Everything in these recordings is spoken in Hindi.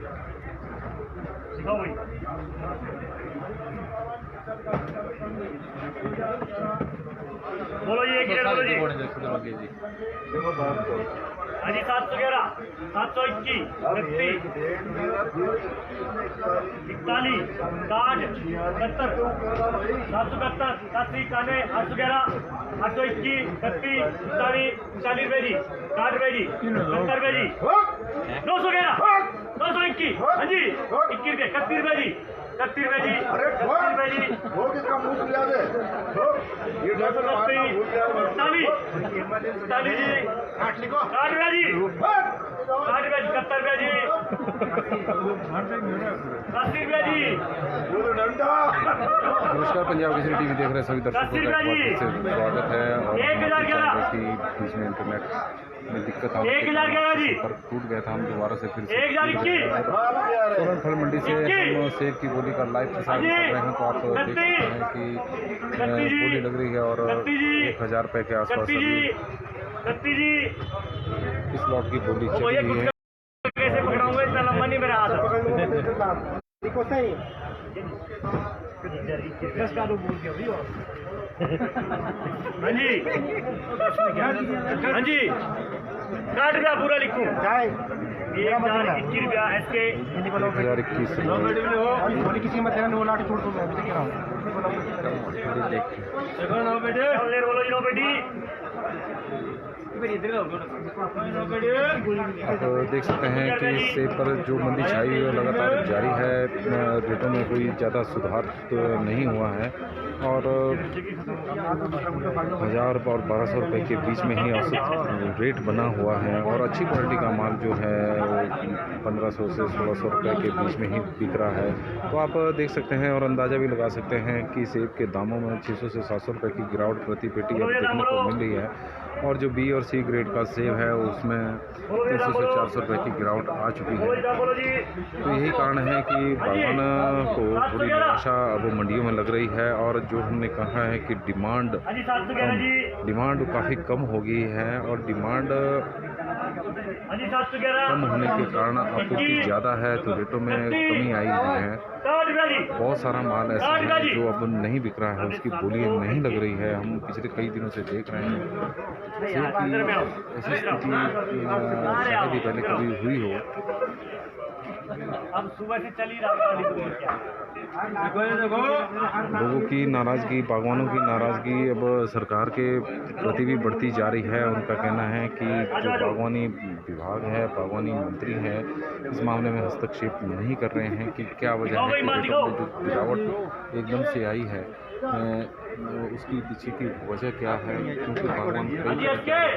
दिखाओ भाई। बोलो जी, एक रेट बोलो जी। हाँ जी, 711, 721, 31, 41, 60, 70, 771, 87, 91, 811, 821, 31, 40, 40 रुपये जी, 60 रुपये जी, 70 रुपये जी, 911, 921, हाँ जी, 21 रुपये, 31 रुपये जी, 31 रुपये जी, 31 रुपये जी, 40, 40 जी, 60 रुपये जी, 60 रुपये जी, 70 रुपये जी, 80 रुपये जी। नमस्कार, पंजाब केसरी टीवी देख रहे सभी दर्शकों का एक बार फिर से स्वागत है। और कि बीच में इंटरनेट में दिक्कत आ रही पर टूट गया था, हम दोबारा से फिर से सोलन फल मंडी से हम सेब की बोली का लाइव प्रसारण कर रहे हैं। तो आप देख सकते हैं कि बोली लग रही है और 1000 रुपये के आसपास इस लॉट की बोली चली हुई है। कैसे पकड़ाऊंगा, इतना लंबा नहीं मेरा हाथ। हाँ जी, हाँ जी, 60 रुपया पूरा लिखूँ। 1021 रुपया इसके 1021 बोलो जी, नो बेटी। आप देख सकते हैं कि सेब पर जो मंदी छाई हुई है लगातार जारी है। रेटों में कोई ज़्यादा सुधार तो नहीं हुआ है और 1000 और 1200 रुपये के बीच में ही औसत रेट बना हुआ है। और अच्छी क्वालिटी का माल जो है 1500 से 1600 रुपये के बीच में ही बिक रहा है। तो आप देख सकते हैं और अंदाज़ा भी लगा सकते हैं कि सेब के दामों में 600 से 700 रुपये की गिरावट प्रति पेटी अब देखने को मिल रही है। और जो बी और सी ग्रेड का सेब है उसमें 300 से 400 रुपये की गिरावट आ चुकी है। तो यही कारण है कि बागान को पूरी निराशा अब मंडियों में लग रही है। और जो हमने कहा है कि डिमांड काफ़ी कम हो गई है और डिमांड कम होने के कारण आपूर्ति ज़्यादा है तो रेटों में कमी आई हुई है। बहुत सारा माल ऐसा है जो अब नहीं बिक रहा है, उसकी बोली नहीं लग रही है। हम पिछले कई दिनों से देख रहे हैं सेब की ऐसी स्थिति शायद ही पहले कभी हुई हो। अब सुबह से चली रहा लोगों की नाराज़गी, बागवानों की नाराज़गी अब सरकार के प्रति भी बढ़ती जा रही है। उनका कहना है कि जो बागवानी विभाग है, बागवानी मंत्री है, इस मामले में हस्तक्षेप नहीं कर रहे हैं कि क्या वजह है कि रेटों में जो गिरावट एकदम से आई है उसकी पीछे की वजह क्या है। क्योंकि बागवान कई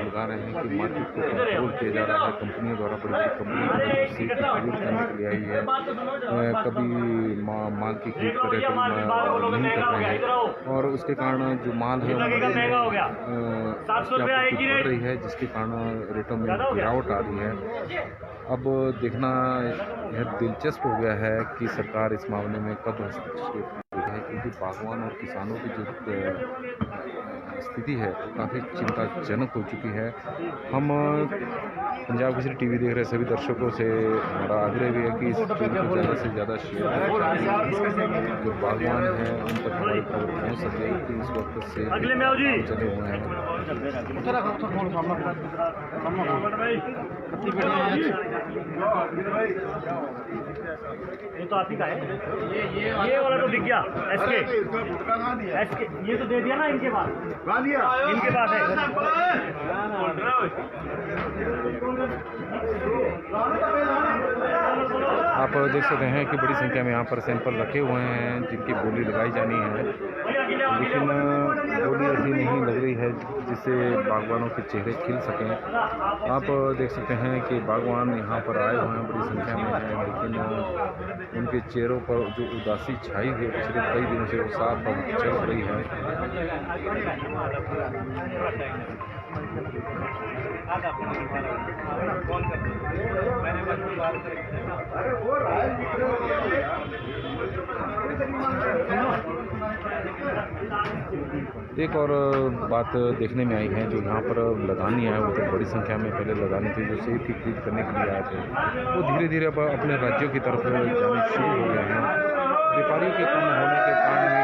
लगा रहे हैं कि मार्केट को कंट्रोल किया जा रहा है कंपनियों द्वारा। बड़ी बड़ी कंपनी सेब की खरीद करने के लिए आई है, कभी माल की खरीद कर रहे हैं, कभी नहीं कर रहे हैं और उसके कारण जो माल है बढ़ रही है जिसके कारण रेटों में गिरावट आ रही है। अब देखना यह दिलचस्प हो गया है कि सरकार इस मामले में कब हस्तक्षेप है, क्योंकि बागवान और किसानों की जो स्थिति है काफ़ी चिंताजनक हो चुकी है। हम पंजाब केसरी टीवी देख रहे सभी दर्शकों से हमारा आग्रह भी है कि इस वीडियो को ज़्यादा से ज़्यादा शेयर करें, जो बागवान हैं उन तक हमारी खबर पहुँच सके कि इस वक्त से चले हुए हैं। ये तो आप ही का है, ये वाला तो दिख गया एसके, ये तो दे दिया ना इनके पास, इनके पास है। आप देख सकते हैं कि बड़ी संख्या में यहाँ पर सैंपल रखे हुए हैं जिनकी बोली लगाई जानी है, लेकिन बोली ऐसी नहीं लग रही है जिससे बागवानों के चेहरे खिल सकें। आप देख सकते हैं कि बागवान यहाँ पर आए हुए हैं, बड़ी संख्या में हैं, लेकिन उनके चेहरों पर जो उदासी छाई हुई पिछले कई दिनों से वो साफ अब चल रही है। एक और बात देखने में आई है, जो यहाँ पर लगानी आए वो तो बड़ी संख्या में पहले लगानी थी, जो सेब की खरीद करने के लिए आए थे, वो धीरे धीरे अब अपने राज्यों की तरफ जाने शुरू हो गए हैं। व्यापारियों के कम होने के कारण ही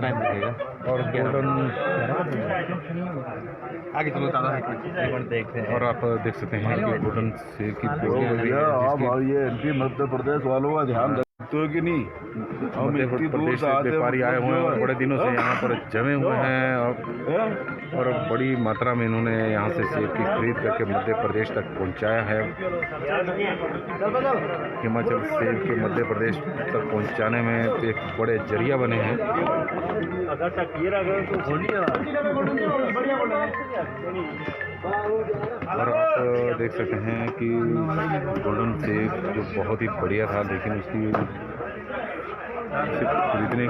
टाइम लगेगा। और गोल्डन आगे चलो ज़्यादा देखते हैं। और आप देख सकते हैं कि गोल्डन सेब की ये एमपी मध्य प्रदेश वालों का ध्यान रखते हो कि नहीं? मध्य प्रदेश से व्यापारी आए हुए हैं और बड़े दिनों से यहाँ पर जमे हुए हैं और बड़ी मात्रा में इन्होंने यहाँ से सेब की खरीद करके मध्य प्रदेश तक पहुँचाया है। हिमाचल सेब के मध्य प्रदेश तक पहुँचाने में एक बड़े जरिया बने हैं। और आप देख सकते हैं कि गोल्डन सेब जो बहुत ही बढ़िया था, लेकिन उसकी खरीदने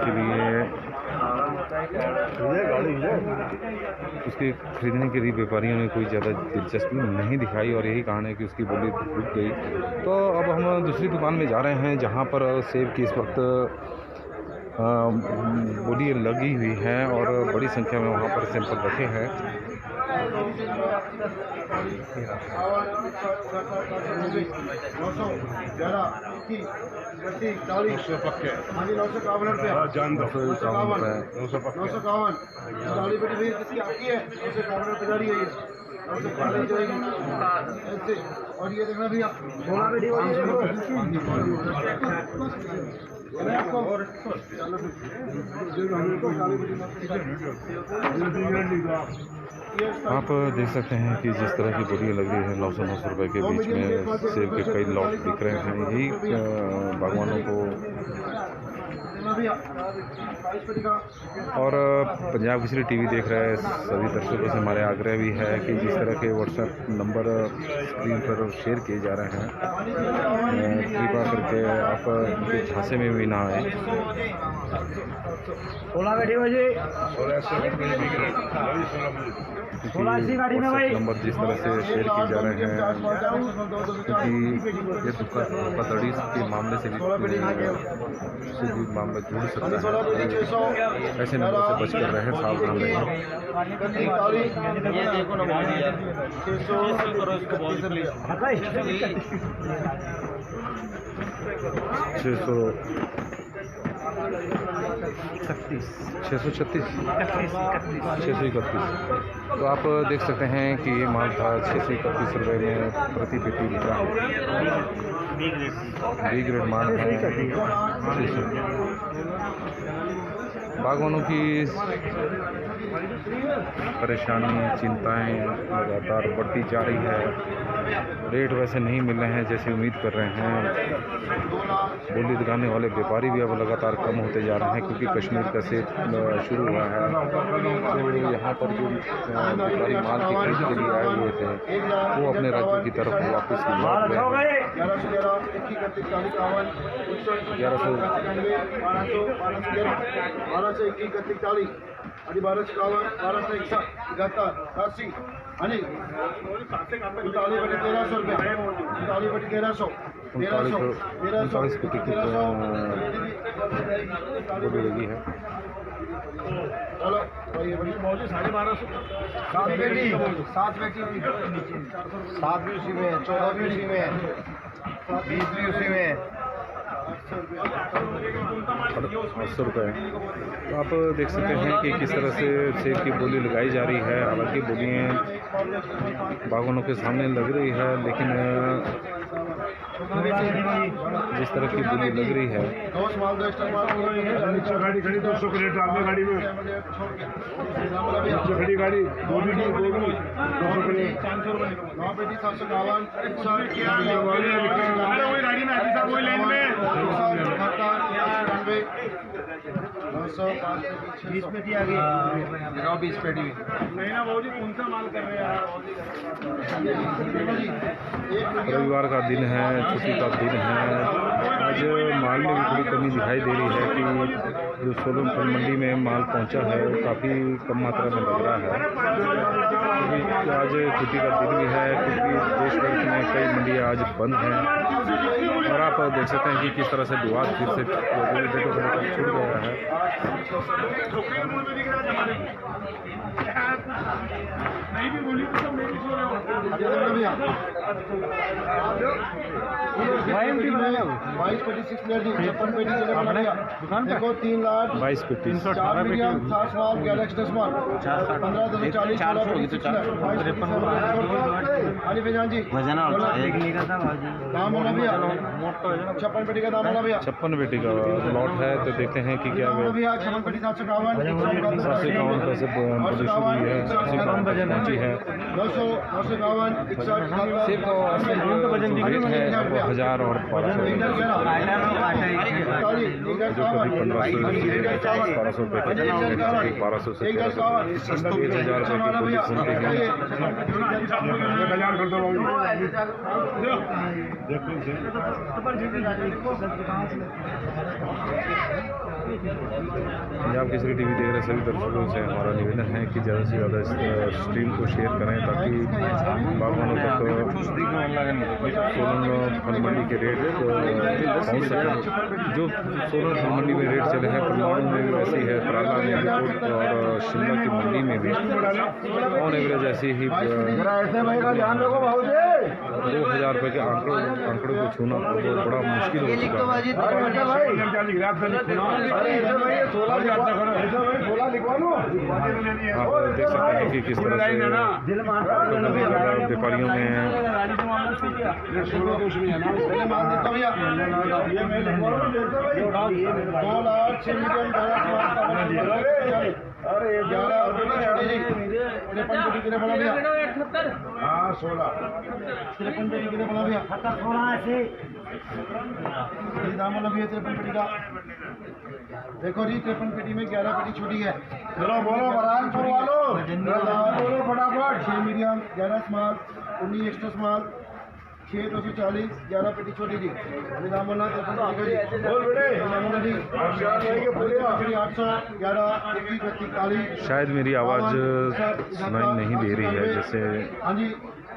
के लिए व्यापारियों ने कोई ज़्यादा दिलचस्पी नहीं दिखाई और यही कारण है कि उसकी बोली रुक गई। तो अब हम दूसरी दुकान में जा रहे हैं, जहाँ पर सेब की इस वक्त बोली लगी हुई है और बड़ी संख्या में वहाँ पर सैंपल रखे हैं। और ये देखना भैया 16 पेटी आप देख सकते हैं कि जिस तरह की बोलियाँ लग रही है 900 रुपए के बीच में सेब के कई लॉट दिख रहे हैं। यही बागवानों को और पंजाब केसरी टीवी देख रहे सभी दर्शकों से हमारे आग्रह भी है कि जिस तरह के व्हाट्सएप नंबर स्क्रीन पर शेयर किए जा रहे हैं, कृपा करके आप उनके झांसे में भी ना आए। नंबर जिस तरह से शेयर किए जा रहे हैं, क्योंकि ये धोखाधड़ी के मामले से भी मामला जुड़ सकता है, ऐसे नंबर से बच कर रहे, सावधान रहें। 636 तो आप देख सकते हैं कि ये माल था 631 रुपये में प्रति पेटी बिका है। बी ग्रेड माल है। बागवानों की परेशानी, चिंताएं लगातार बढ़ती जा रही है। रेट वैसे नहीं मिल रहे हैं जैसे उम्मीद कर रहे हैं। बोली लगाने वाले व्यापारी भी अब लगातार कम होते जा रहे हैं, क्योंकि कश्मीर का सेब शुरू हुआ है। तो यहाँ पर जो व्यापारी माल की खरीद के लिए आए हुए थे, वो अपने राज्यों की तरफ वापस लौट गए। 1221 आणि 1251 1261 71 80 आणि 1300 रुपये 1300 बोली लगी है। चलो ये बड़ी मौजूद 1250 7 बेटी 7 भी उसी में है, 14 भी उसी में है, 20 भी उसी में है, 800 रुपये। तो आप देख सकते हैं कि किस तरह से सेब की बोली लगाई जा रही है। हालांकि बोलियाँ बागवानों के सामने लग रही है, लेकिन जिस तरह की बोली लग रही है, गाड़ी खड़ी 200 के रेट आपने गाड़ी में खड़ी गाड़ी 200 के रेट 9 पेटी 752 वही गाड़ी में आती साहब, वही लेन में 20 पेटी आ गई, 20 पेटी नहीं ना भाजी, कौन सा रविवार का दिन है, छुट्टी का दिन है। आज माल में भी थोड़ी कमी दिखाई दे रही है कि जो सोलन फल मंडी में माल पहुंचा है वो काफ़ी कम मात्रा में लग रहा है, क्योंकि आज छुट्टी का दिन भी है, क्योंकि देश भर में कई मंडियाँ आज बंद हैं। और आप देख सकते हैं कि किस तरह से विवाद फिर से छूट गया है। देखो 3 लाख 22 पेटी 4 मीडियम 7 माल 11 10 माल 15 10 40 जी दाम होना भैया 56 पेटी का दाम होना भैया 56 पेटी का लॉट है। तो देखते हैं कि क्या भैया 56 पेटी 751 पैसे पहुंची है। 900 951 सेब का वजन रेट है 1000 और 1200 जो कभी 1200 रुपये का 1200 से 1000 रुपये की सुनते हैं। पंजाब केसरी टीवी देख रहे सभी दर्शकों से हमारा निवेदन है कि ज़्यादा से ज़्यादा इस स्ट्रीम को शेयर करें ताकि बागवानों तक सोलन फल मंडी के रेट पहुँच सकें। जो सोलन फल मंडी में रेट चले हैं परमाणु में भी वैसे ही है, पराला में और शिमला की मंडी में भी ऑन एवरेज ऐसी ही 2000 रुपये के आंकड़ों को छूना बड़ा मुश्किल हो चुका है। आप देख सकते हैं कि किस तरह से व्यापारियों में 53 पेटी का देखो जी 53 पेटी में 11 पेटी छोटी है। चलो बोलो बरान छोड़वा लो बोलो फटाफट 6 मीडियम 11 स्मॉल 19 एक्स्ट्रा स्मॉल 6 240 11 पेटी छोटी जी दाम बोलना 800 11 21 40। शायद मेरी आवाज़ सुनाई नहीं दे रही है, जैसे हाँ जी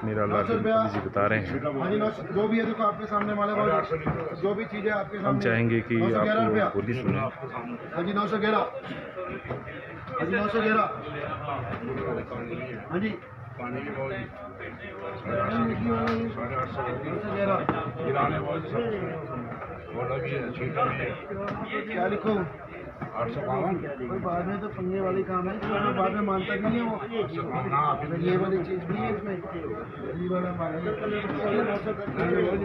मेरा लाल जी बता रहे हैं। हाँ जी जो भी है देखो आपके सामने वाले जो भी चीज़ें आपके सामने हम चाहेंगे कि आपको बोली सुने। हाँ जी 911 हाँ जी 911 हाँ जी क्या लिखो 852 कोई बाद में तो पंगे वाली काम है, तो बाद में मानता नहीं है वो ये वाली चीज़ भी है इसमें।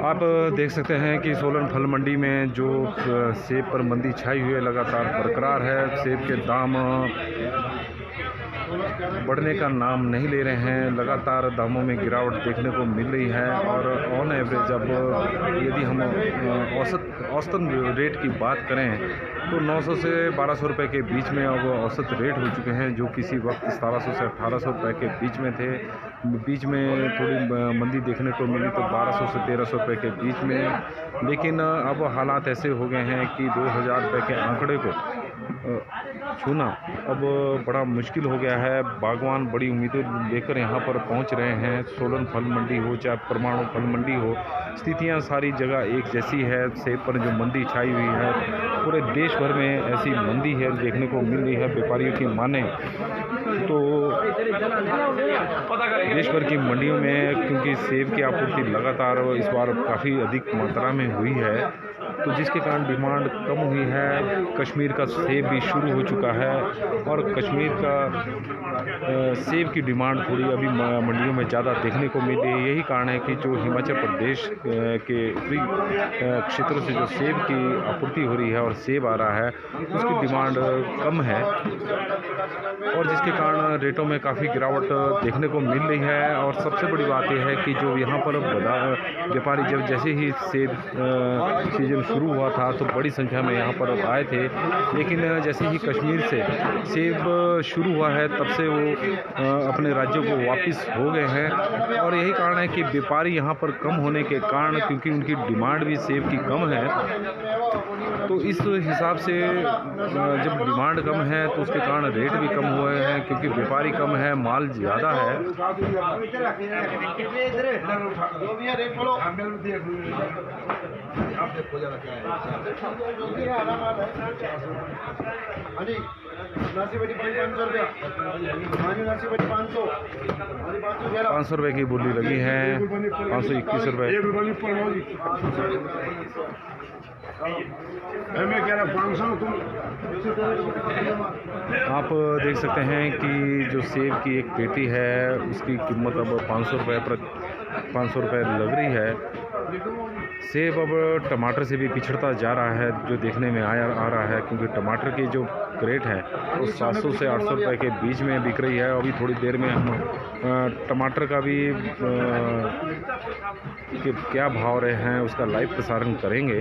आप देख सकते हैं कि सोलन फल मंडी में जो सेब पर मंदी छाई हुई है लगातार बरकरार है। सेब के दाम बढ़ने का नाम नहीं ले रहे हैं, लगातार दामों में गिरावट देखने को मिल रही है। और ऑन एवरेज अब यदि हम औसतन रेट की बात करें तो 900 से 1200 रुपये के बीच में अब औसत रेट हो चुके हैं, जो किसी वक्त 1700 से 1800 रुपये के बीच में थे। बीच में थोड़ी मंदी देखने को मिली तो 1200 से 1300 रुपये के बीच में, लेकिन अब हालात ऐसे हो गए हैं कि 2000 रुपये के आंकड़े को छूना अब बड़ा मुश्किल हो गया है। बागवान बड़ी उम्मीदें लेकर यहाँ पर पहुँच रहे हैं। सोलन फल मंडी हो चाहे परमाणु फल मंडी हो, स्थितियाँ सारी जगह एक जैसी है। सेब पर जो मंदी छाई हुई है, पूरे देश भर में ऐसी मंदी है देखने को मिल रही है। व्यापारियों की माने तो देश भर की मंडियों में क्योंकि सेब की आपूर्ति लगातार इस बार काफ़ी अधिक मात्रा में हुई है, तो जिसके कारण डिमांड कम हुई है। कश्मीर का सेब भी शुरू हो चुका है और कश्मीर का सेब की डिमांड थोड़ी अभी मंडियों में ज़्यादा देखने को मिल रही है। यही कारण है कि जो हिमाचल प्रदेश के उत्तरी क्षेत्रों से जो सेब की आपूर्ति हो रही है और सेब आ रहा है, उसकी डिमांड कम है और जिसके कारण रेटों में काफ़ी गिरावट देखने को मिल रही है। और सबसे बड़ी बात यह है कि जो यहाँ पर व्यापारी जब जैसे ही सेब सीजन शुरू हुआ था तो बड़ी संख्या में यहाँ पर आए थे, लेकिन जैसे ही कश्मीर से सेब शुरू हुआ है तब से वो अपने राज्यों को वापस हो गए हैं। और यही कारण है कि व्यापारी यहाँ पर कम होने के कारण, क्योंकि उनकी डिमांड भी सेब की कम है, तो इस हिसाब से जब डिमांड कम है तो उसके कारण रेट भी कम हुए हैं, क्योंकि व्यापारी कम है, माल ज़्यादा है। ₹500 की बोली लगी है, 521 रुपये। मैं कह रहा 500 तुम। आप देख सकते हैं कि जो सेब की एक पेटी है उसकी कीमत अब ₹500 लग रही है। सेब अब टमाटर से भी पिछड़ता जा रहा है, जो देखने में आ रहा है, क्योंकि टमाटर की जो क्रेट है वो 700 से 800 रुपये के बीच में बिक रही है। अभी थोड़ी देर में हम टमाटर का भी कि क्या भाव रहे हैं उसका लाइव प्रसारण करेंगे।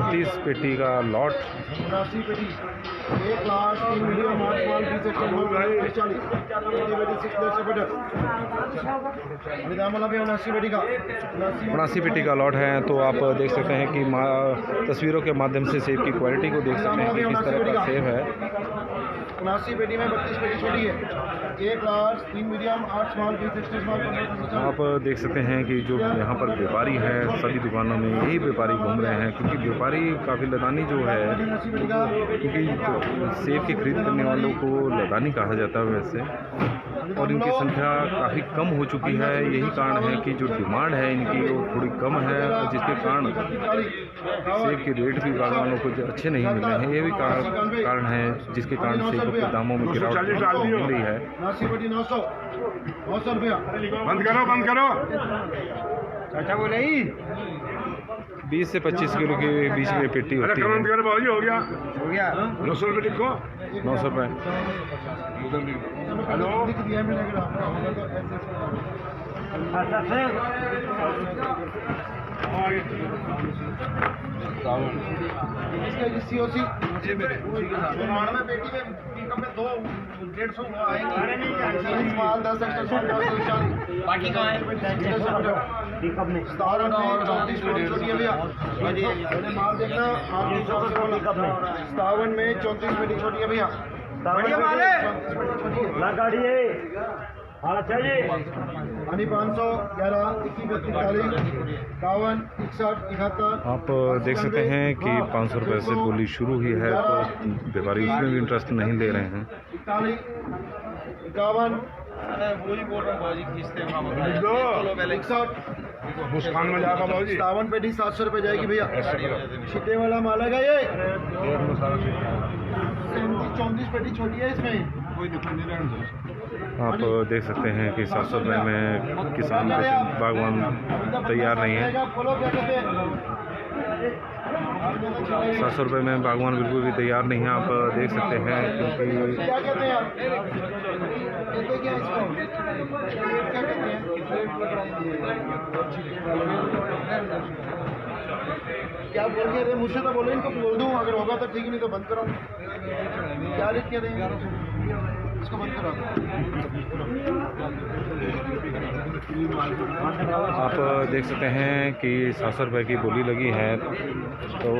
30 पेटी का लॉट। उनासी पेटी का लॉट है। तो आप देख सकते हैं कि तस्वीरों के माध्यम से सेब की क्वालिटी को देख सकते हैं कि किस तरह का सेब है। 79 पेटी में 32 पेटी छोटी है, 1 large, 3 medium, 8 small, 20 extra small. आप देख सकते हैं कि जो यहाँ पर व्यापारी हैं सभी दुकानों में यही व्यापारी घूम रहे हैं, क्योंकि व्यापारी काफ़ी लदानी जो है, क्योंकि सेब की खरीद करने वालों को लदानी कहा जाता है वैसे, और इनकी संख्या काफ़ी कम हो चुकी है। यही कारण है कि जो डिमांड है इनकी वो थोड़ी कम है, और जिसके कारण सेब के रेट भी बागवानों को अच्छे नहीं मिल रहे हैं। ये भी कारण है जिसके कारण सेब के दामों में गिरावट मिल रही है। 900 रुपया। बंद करो। अच्छा बोले 20 से 25 किलो के बीच में पेटी होती है। हो गया 900 रुपये लिखो। 900 रुपये। हेलो COC 99 पेटी में पिकअप में 250 आएंगे, 10 एक्स्ट्रा बाकी कहाँ है? पिकअप में 34 छोटी है भैया, माल देखना। 57 में 34 पेटी छोटी है भैया, बढ़िया माल है, गाड़ी है। हाँ चाहिए 500, 11, 21, 42, 51, 61, 71। आप देख सकते हैं कि 500 रुपये से बोली शुरू हुई है, तो व्यापारी उसमें भी इंटरेस्ट नहीं ले रहे हैं। 41, 51, वही बोल रहा हूँ बाजी, किस्ते मुस्कान में जाएगा बाजी। 57 पेटी 700 रुपये जाएगी भैया, छिटे वाला माल है ये। 34 पेटी छोटी है, इसमें कोई दिक्कत नहीं रहने। आप देख सकते हैं कि 700 रुपये में किसान बागवान तैयार नहीं है। 700 रुपये में बागवान बिल्कुल भी तैयार नहीं है। आप देख सकते हैं क्योंकि क्या कहते हैं आप? क्या बोल के रहे? मुझसे तो बोले इनको बोल दूँ, अगर होगा तो ठीक, नहीं तो बंद करो। क्या लिख के देंगे इसको? बंद करो। आप देख सकते हैं कि 700 रुपये की बोली लगी है, तो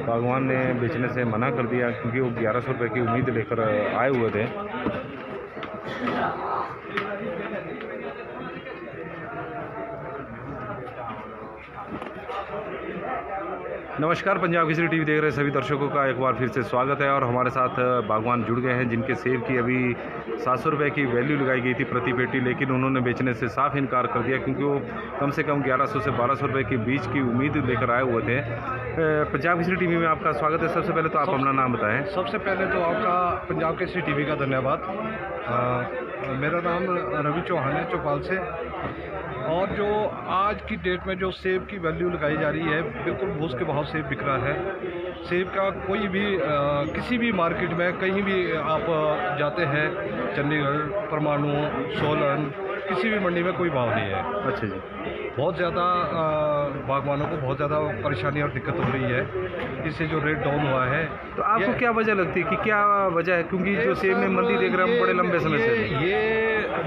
बागवान ने बेचने से मना कर दिया, क्योंकि वो 1100 रुपये की उम्मीद लेकर आए हुए थे। नमस्कार, पंजाब केसरी टीवी देख रहे सभी दर्शकों का एक बार फिर से स्वागत है। और हमारे साथ बागवान जुड़ गए हैं जिनके सेब की अभी 700 रुपये की वैल्यू लगाई गई थी प्रति पेटी, लेकिन उन्होंने बेचने से साफ इनकार कर दिया, क्योंकि वो कम से कम 1100 से 1200 रुपये के बीच की उम्मीद लेकर आए हुए थे। पंजाब केसरी टीवी में आपका स्वागत है। सबसे पहले तो आप अपना नाम बताएं। सबसे पहले तो आपका पंजाब केसरी टीवी का धन्यवाद। मेरा नाम रवि चौहान है, चौपाल से। और जो आज की डेट में जो सेब की वैल्यू लगाई जा रही है, बिल्कुल भूस के भाव सेब बिक रहा है। सेब का कोई भी किसी भी मार्केट में कहीं भी आप जाते हैं, चंडीगढ़, परमाणु, सोलन, किसी भी मंडी में कोई भाव नहीं है। अच्छा जी। बहुत ज़्यादा बागवानों को बहुत ज़्यादा परेशानी और दिक्कत हो रही है। इससे जो रेट डाउन हुआ है, तो आपको क्या वजह लगती है कि क्या वजह है? क्योंकि जो सेब में मंदी देख रहे हैं हम बड़े लंबे समय से। ये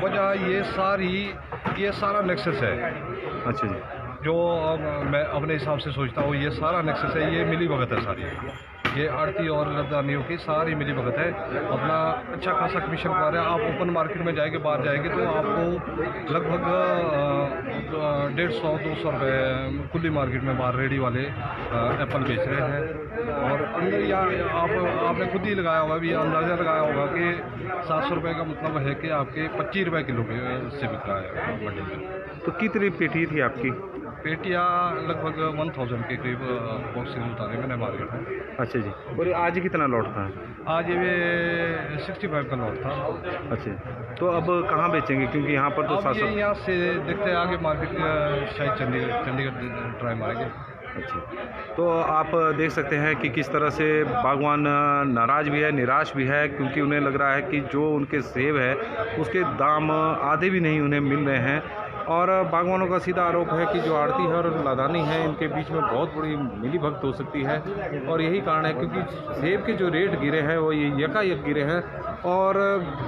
वजह ये सारा नेक्सस है। अच्छा जी। जो मैं अपने हिसाब से सोचता हूँ, ये सारा नेक्सस है, ये मिली भगत है सारी। ये आड़ती और लदानियों की सारी मिली भगत है। अपना अच्छा खासा कमीशन पा रहे हैं। आप ओपन मार्केट में जाएंगे, बाहर जाएंगे तो आपको लगभग 150-200 रुपये खुली मार्केट में बाहर रेडी वाले एप्पल बेच रहे हैं। और अंदर यहाँ आपने खुद ही लगाया होगा, भी अंदाज़ा लगाया होगा कि 700 रुपये का मतलब है कि आपके 25 रुपये किलो से बिक रहा है मंडी में। तो कितनी पेटी थी आपकी? पेटियाँ लगभग 1000 के करीब बॉक्सिंग उतारे मैंने मार्केट में। अच्छा जी। और आज कितना लौट था? आज ये 65 का लौट था। अच्छा, तो अब कहाँ बेचेंगे? क्योंकि यहाँ पर तो 700। यहाँ से देखते हैं आगे मार्केट शायद चंडीगढ़ ट्राई मारेंगे। अच्छा, तो आप देख सकते हैं कि किस तरह से बागवान नाराज़ भी है, निराश भी है, क्योंकि उन्हें लग रहा है कि जो उनके सेब है उसके दाम आधे भी नहीं उन्हें मिल रहे हैं। और बागवानों का सीधा आरोप है कि जो आड़ती है और लदानी है इनके बीच में बहुत बड़ी मिलीभगत हो सकती है। और यही कारण है क्योंकि सेब के जो रेट गिरे हैं वो ये यकायक गिरे हैं, और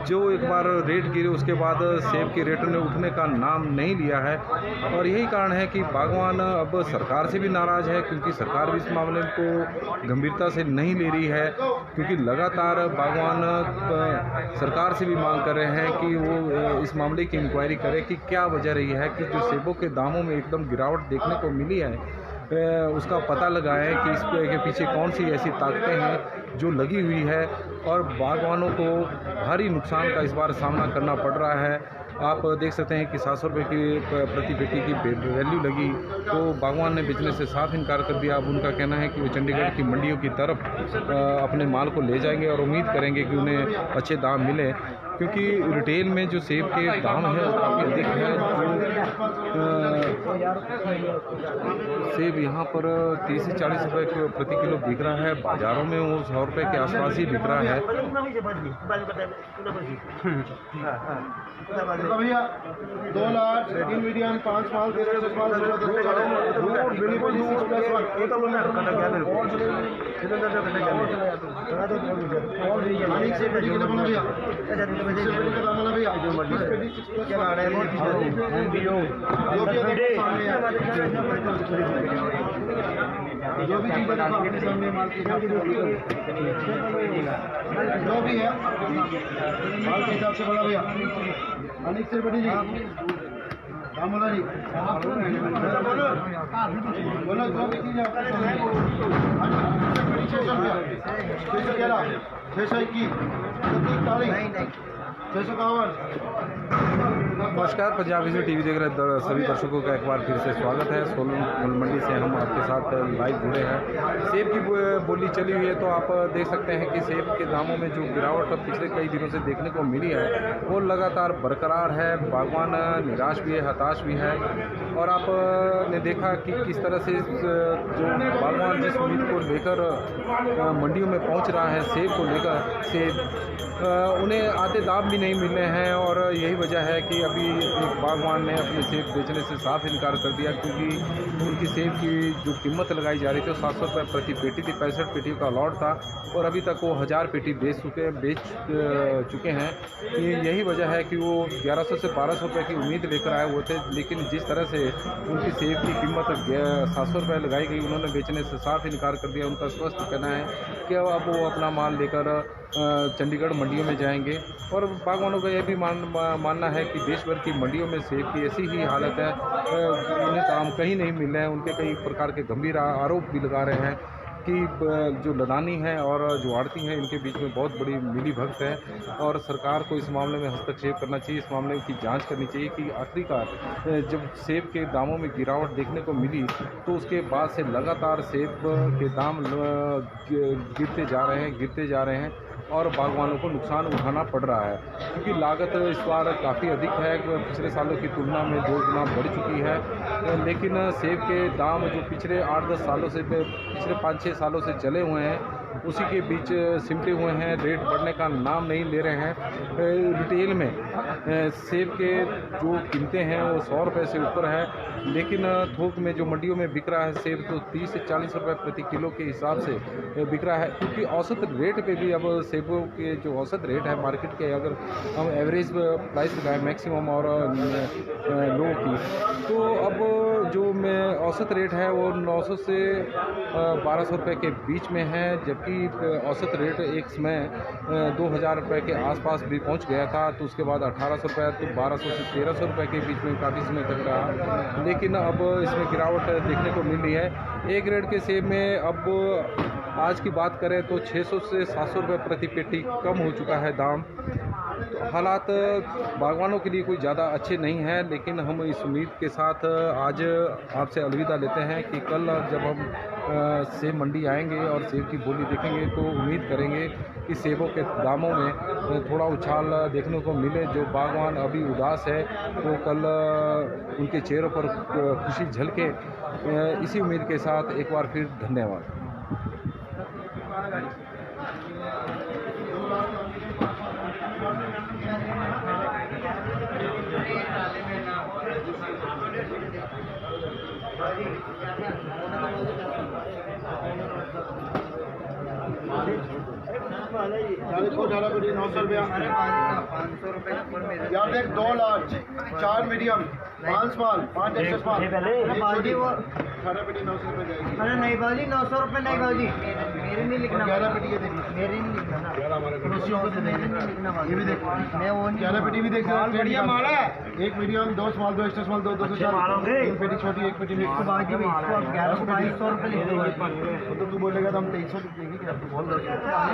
जो एक बार रेट गिरे उसके बाद सेब के रेट ने उठने का नाम नहीं लिया है। और यही कारण है कि बागवान अब सरकार से भी नाराज़ है, क्योंकि सरकार भी इस मामले को गंभीरता से नहीं ले रही है। क्योंकि लगातार बागवान सरकार से भी मांग कर रहे हैं कि वो इस मामले की इंक्वायरी करे कि क्या वजह रही है कि जो सेबों के दामों में एकदम गिरावट देखने को मिली है, उसका पता लगाएं कि इसके पीछे कौन सी ऐसी ताकतें हैं जो लगी हुई है। और बागवानों को भारी नुकसान का इस बार सामना करना पड़ रहा है। आप देख सकते हैं कि 700 रुपये की प्रति पेटी की वैल्यू लगी, तो बागवान ने बेचने से साफ इनकार कर दिया। अब उनका कहना है कि वो चंडीगढ़ की मंडियों की तरफ अपने माल को ले जाएंगे और उम्मीद करेंगे कि उन्हें अच्छे दाम मिले, क्योंकि रिटेल में जो सेब के दाम हैं वो काफ़ी अधिक हैं। जो सेब यहाँ पर 30 से 40 रुपये प्रति किलो बिक रहा है, बाज़ारों में वो 100 रुपये के आसपास ही बिक रहा है। भैया 2 लाख 3 मीडियम 5 माल 13 माल 16 जो भी है माल के हिसाब से बड़ा भैया अनिक से बड़ी जी रामोला जी बोलो जो भी चीज़ है 611 621 651। नमस्कार, पंजाब विजन टीवी देख रहे सभी दर्शकों का एक बार फिर से स्वागत है। सोलन मंडी से हम आपके साथ लाइव जुड़े हैं। सेब की बोली चली हुई है, तो आप देख सकते हैं कि सेब के दामों में जो गिरावट पिछले कई दिनों से देखने को मिली है वो लगातार बरकरार है। बागवान निराश भी है, हताश भी है। और आपने देखा कि किस तरह से जो बागवान जिस उम्मीद को लेकर मंडियों में पहुंच रहा है सेब को लेकर, सेब उन्हें आते दाम भी नहीं मिल रहे हैं। और यही वजह है कि अभी एक बागवान ने अपने सेब बेचने से साफ इनकार कर दिया, क्योंकि उनकी सेब की जो कीमत लगाई जा रही थी वो 700 रुपये प्रति पेटी थी। 65 पेटियों का अलॉट था और अभी तक वो 1000 पेटी बेच चुके हैं। यही वजह है कि वो 1100 से 1200 रुपये की उम्मीद लेकर आए हुए थे, लेकिन जिस तरह से उनकी सेब की कीमत 700 रुपये लगाई गई, उन्होंने बेचने से साफ इनकार कर दिया। उनका स्पष्ट कहना है कि अब वो अपना माल लेकर चंडीगढ़ मंडियों में जाएंगे। और बागवानों का यह भी मानना है कि देश भर की मंडियों में सेब की ऐसी ही हालत है, उन्हें दाम कहीं नहीं मिल रहे हैं। उनके कई प्रकार के गंभीर आरोप भी लगा रहे हैं कि जो लदानी है और जो आड़ती हैं इनके बीच में बहुत बड़ी मिलीभगत है। और सरकार को इस मामले में हस्तक्षेप करना चाहिए, इस मामले की जांच करनी चाहिए कि आखिरकार जब सेब के दामों में गिरावट देखने को मिली तो उसके बाद से लगातार सेब के दाम गिरते जा रहे हैं। और बागवानों को नुकसान उठाना पड़ रहा है, क्योंकि लागत इस बार काफ़ी अधिक है, पिछले सालों की तुलना में 2 गुना बढ़ चुकी है। लेकिन सेब के दाम जो पिछले 8-10 सालों से, पिछले 5-6 सालों से चले हुए हैं, उसी के बीच सिमटे हुए हैं, रेट बढ़ने का नाम नहीं ले रहे हैं। रिटेल में सेब के जो कीमतें हैं वो 100 रुपये से ऊपर है, लेकिन थोक में जो मंडियों में बिक रहा है सेब तो 30 से 40 रुपये प्रति किलो के हिसाब से बिक रहा है, क्योंकि औसत रेट पे भी अब सेबों के जो औसत रेट है मार्केट के, अगर हम एवरेज प्राइस लगाएं मैक्सिमम और लो की, तो अब जो में औसत रेट है वो 900 से 1200 रुपये के बीच में है, जबकि औसत रेट एक समय 2000 रुपये के आसपास भी पहुंच गया था। तो उसके बाद 1800 रुपये, तो 1200 से 1300 रुपये के बीच में काफ़ी समय तक रहा, लेकिन अब इसमें गिरावट देखने को मिल रही है। ए ग्रेड के सेब में अब आज की बात करें तो 600 से 700 रुपये प्रति पेटी कम हो चुका है दाम। तो हालात बागवानों के लिए कोई ज़्यादा अच्छे नहीं हैं, लेकिन हम इस उम्मीद के साथ आज आपसे अलविदा लेते हैं कि कल जब हम सेब मंडी आएंगे और सेब की बोली देखेंगे तो उम्मीद करेंगे कि सेबों के दामों में थोड़ा उछाल देखने को मिले। जो बागवान अभी उदास है तो कल उनके चेहरों पर खुशी झलके। इसी उम्मीद के साथ एक बार फिर धन्यवाद। $900 यार देख 2 large 4 medium 5 small 5 extra small. अरे नहीं भाजी 900 रुपये नहीं भाजी, मेरे नहीं लिखना। 11 पेटी ये देखना, मेरे नहीं लिखना ना, पड़ोसियों को दे देंगे। ये भी देख, मैं वो 11 पेटी भी देख, बढ़िया माल है। 1 मीडियम 2 स्मॉल 2 एक्स्ट्रा स्मॉल 2 204 3 पेटी छोटी 1 पेटी मिक्स। बाकी 1100 रुपये लिख दो। तो तू बोलेगा तो हम 2300 देंगे कि आपको बोल दो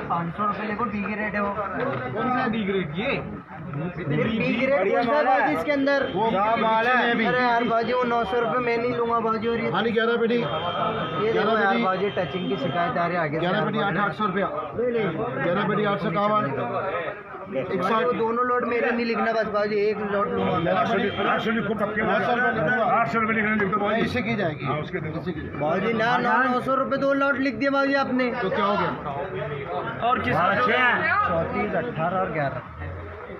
500 रुपये देखो। डी ग्रेड है वो, कौन सा डी ग्रेड? ये डी ग्रेड कौन सा बाजी इसके अंदर वो क्या माल है? अरे यार बाजी वो 900 रुपये मैं नहीं लूंगा बाजी। और ये 11 पेटी ये देखो यार बाजी, टचिंग की शिकायत आ रही है आगे। 11 पेटी 800 रुपया, 11 पेटी 851। एक साथ दोनों लोड मेरे नहीं लिखना बस बाजी, एक लोड लूंगा। 800 लिखूंगा, 800 रुपये लिखना इससे की जाएगी बाजी ना। 900 रुपये 2 लोड लिख दिया बाजी आपने, तो क्या हो गया? और किस 34 18 और 11